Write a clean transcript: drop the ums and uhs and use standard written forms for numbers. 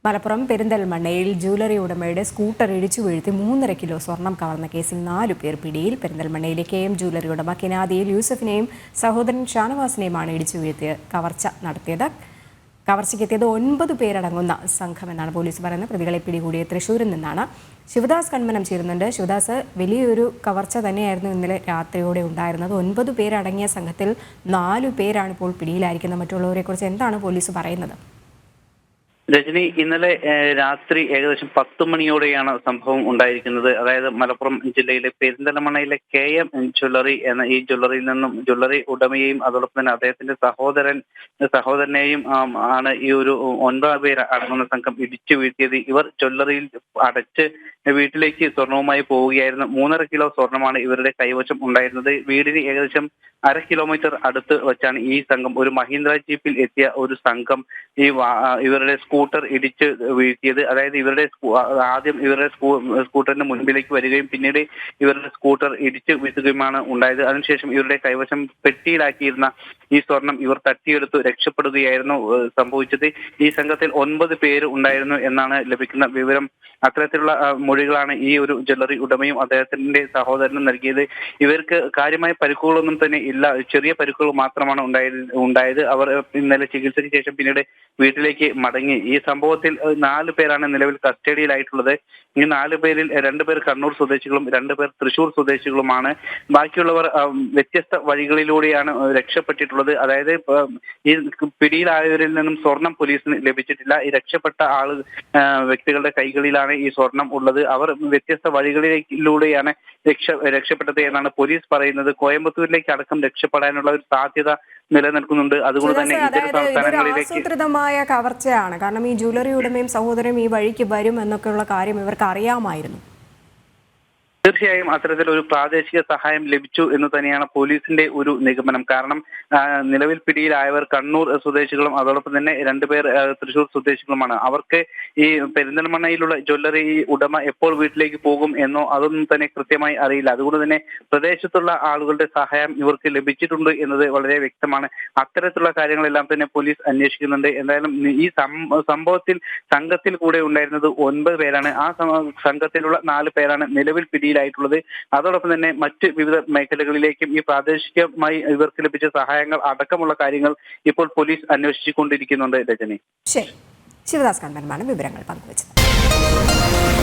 മലപ്പുറം പെരിന്തൽമണ്ണയിൽ ജ്വല്ലറി ഉടമയുടെ സ്കൂട്ടർ ഇടിച്ചു വീഴ്ത്തി 3.5 കിലോ സ്വർണം കവർന്ന കേസിൽ 4 പേർ പിടിയിൽ. പെരിന്തൽമണ്ണയിലെ KM ജ്വല്ലറി ഉടമ കിനാദിയിൽ യൂസഫിനെയും സഹോദരൻ ഷാനവാസിനെയുമാണ് ഇടിച്ചു വീഴ്ത്തി കവർച്ച നടത്തിയത്. കവർച്ചയ്ക്കെത്തിയത് 9 പേരടങ്ങുന്ന സംഘമെന്നാണ് പോലീസ് പറയുന്നത്. പ്രതികളെ പിടികൂടിയ തൃശ്ശൂരിൽ നിന്നാണ്. ശിവദാസ് കൺമനം ചേരുന്നുണ്ട്. ശിവദാസ്, വലിയൊരു കവർച്ച തന്നെയായിരുന്നു ഇന്നലെ രാത്രിയോടെ ഉണ്ടായിരുന്നത്. 9 പേരടങ്ങിയ സംഘത്തിൽ 4 പേരാണ് ഇപ്പോൾ പിടിയിലായിരിക്കുന്നത്. മറ്റുള്ളവരെക്കുറിച്ച് എന്താണ് പോലീസ് പറയുന്നത്? രജനി, ഇന്നലെ രാത്രി ഏകദേശം 10 മണിയോടെയാണ് സംഭവം ഉണ്ടായിരിക്കുന്നത്. അതായത് മലപ്പുറം ജില്ലയിലെ പെരിന്തൽമണ്ണയിലെ KM ജ്വല്ലറി എന്ന ഈ ജ്വല്ലറിയിൽ നിന്നും ജ്വല്ലറി ഉടമയെയും അതോടൊപ്പം തന്നെ അദ്ദേഹത്തിന്റെ സഹോദരനെയും ആണ് ഈ ഒരു 9 പേർ അടങ്ങുന്ന സംഘം ഇടിച്ചു വീഴ്ത്തിയത്. ഇവർ ജ്വല്ലറിയിൽ അടച്ച് വീട്ടിലേക്ക് സ്വർണവുമായി പോവുകയായിരുന്നു. 3.5 കിലോ സ്വർണമാണ് ഇവരുടെ കൈവശം ഉണ്ടായിരുന്നത്. വീടിന് ഏകദേശം 1/2 കിലോമീറ്റർ അടുത്ത് വെച്ചാണ് ഈ സംഘം, ഒരു മഹീന്ദ്ര ജീപ്പിൽ എത്തിയ ഒരു സംഘം ഇവരുടെ സ്കൂട്ടർ ഇടിച്ച് വീഴ്ത്തിയത്. അതായത് ആദ്യം ഇവരുടെ സ്കൂട്ടറിന്റെ മുൻപിലേക്ക് വരികയും പിന്നീട് ഇവരുടെ സ്കൂട്ടർ ഇടിച്ച് വീഴ്ത്തുകയുമാണ് ഉണ്ടായത്. അതിനുശേഷം ഇവരുടെ കൈവശം പെട്ടിയിലാക്കിയിരുന്ന ഈ സ്വർണം ഇവർ തട്ടിയെടുത്ത് രക്ഷപ്പെടുകയായിരുന്നു സംഭവിച്ചത്. ഈ സംഘത്തിൽ 9 പേര് ഉണ്ടായിരുന്നു എന്നാണ് ലഭിക്കുന്ന വിവരം. അത്തരത്തിലുള്ള മൊഴികളാണ് ഈ ഒരു ജ്വല്ലറി ഉടമയും അദ്ദേഹത്തിന്റെ സഹോദരനും നൽകിയത്. ഇവർക്ക് കാര്യമായ പരിക്കുകളൊന്നും തന്നെ ഇല്ല, ചെറിയ പരിക്കുകൾ മാത്രമാണ് ഉണ്ടായത്. അവർ ഇന്നലെ ചികിത്സയ്ക്ക് ശേഷം പിന്നീട് വീട്ടിലേക്ക് മടങ്ങി. ഈ സംഭവത്തിൽ 4 പേരാണ് നിലവിൽ കസ്റ്റഡിയിലായിട്ടുള്ളത്. ഈ 4 പേരിൽ 2 പേർ കണ്ണൂർ സ്വദേശികളും 2 പേർ തൃശൂർ സ്വദേശികളുമാണ്. ബാക്കിയുള്ളവർ വ്യത്യസ്ത വഴികളിലൂടെയാണ് രക്ഷപ്പെട്ടിട്ടുള്ളത്. അതായത് ഈ പിടിയിലായവരിൽ നിന്നും സ്വർണം പോലീസിന് ലഭിച്ചിട്ടില്ല. ഈ രക്ഷപ്പെട്ട വ്യക്തികളുടെ കൈകളിലാണ് ഈ സ്വർണം ഉള്ളത്. അവർ വ്യത്യസ്ത വഴികളിലൂടെയാണ് രക്ഷപ്പെട്ടത് എന്നാണ് പോലീസ് പറയുന്നത്. കോയമ്പത്തൂരിലേക്ക് അടക്കം രക്ഷപ്പെടാനുള്ള ഒരു സാധ്യത നിലനിൽക്കുന്നുണ്ട്. അതുകൊണ്ട് തന്നെ ഇതര സംസ്ഥാനങ്ങളിലേക്ക് ആസൂത്രിതമായ കവർച്ചയാണ്. കാരണം ഈ ജ്വല്ലറി ഉടമയും സഹോദരനും ഈ വഴിക്ക് വരും എന്നൊക്കെയുള്ള കാര്യം ഇവർക്ക് അറിയാമായിരുന്നു. തീർച്ചയായും അത്തരത്തിലൊരു പ്രാദേശിക സഹായം ലഭിച്ചു എന്ന് തന്നെയാണ് പോലീസിന്റെ ഒരു നിഗമനം. കാരണം നിലവിൽ പിടിയിലായവർ കണ്ണൂർ സ്വദേശികളും അതോടൊപ്പം തന്നെ 2 പേർ തൃശൂർ സ്വദേശികളുമാണ്. അവർക്ക് ഈ പെരിന്തൽമണ്ണയിലുള്ള ജ്വല്ലറി ഉടമ എപ്പോൾ വീട്ടിലേക്ക് പോകും എന്നോ അതൊന്നും തന്നെ കൃത്യമായി അറിയില്ല. അതുകൊണ്ട് തന്നെ പ്രദേശത്തുള്ള ആളുകളുടെ സഹായം ഇവർക്ക് ലഭിച്ചിട്ടുണ്ട് എന്നത് വളരെ വ്യക്തമാണ്. അത്തരത്തിലുള്ള കാര്യങ്ങളെല്ലാം തന്നെ പോലീസ് അന്വേഷിക്കുന്നുണ്ട്. എന്തായാലും ഈ സംഭവത്തിൽ സംഘത്തിൽ കൂടെ ഉണ്ടായിരുന്നത് 9 പേരാണ്. ആ സംഘത്തിലുള്ള 4 പേരാണ് നിലവിൽ പിടിയിലായിട്ടുള്ളത്. അതോടൊപ്പം തന്നെ മറ്റ് വിവിധ മേഖലകളിലേക്കും ഈ പ്രാദേശികമായി ഇവർക്ക് ലഭിച്ച സഹായങ്ങൾ അടക്കമുള്ള കാര്യങ്ങൾ ഇപ്പോൾ പോലീസ് അന്വേഷിച്ചുകൊണ്ടിരിക്കുന്നുണ്ട്. രജനി, ശരി. ശിവദാസ് കൺമനമാണ് വിവരങ്ങൾ പങ്കുവച്ചത്.